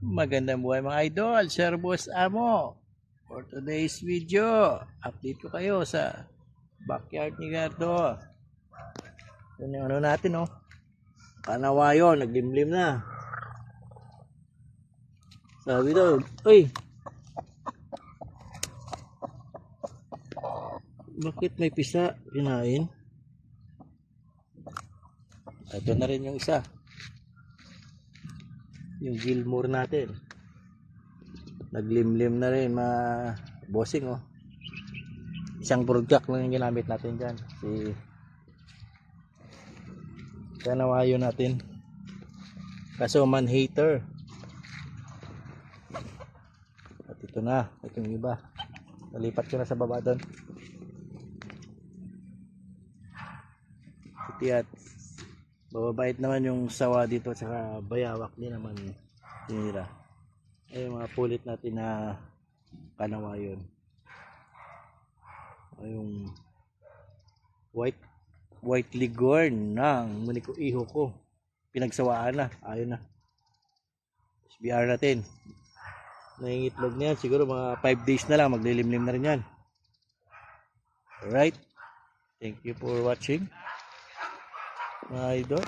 Magandang buhay mga idol, Sir Boss Amo. For today's video, update ko kayo sa backyard ni Gardo. Yun yung ano natin, oh. Kanawayon, naglimlim na. Sabi daw, uy, bakit may pisa? Kinain. Ito na rin yung isa. Yung Gilmore natin. Naglimlim na rin mga bossing, oh. Isang broodcock lang yung ginamit natin dyan. Si kanawayo natin. Kaso man hater. At ito na, itong iba. Nalipat ko na sa baba doon. At bababait naman yung sawa dito, saka bayawak din naman tinira. Ay mga pulit natin na kanawayon. Ay yung white licorn ng muniko iho ko. Pinagsawaan na, ayun na. SBR natin. Nangingitlog na yan, siguro mga 5 days na lang, maglilimlim na rin yan. Alright, thank you for watching mga idol.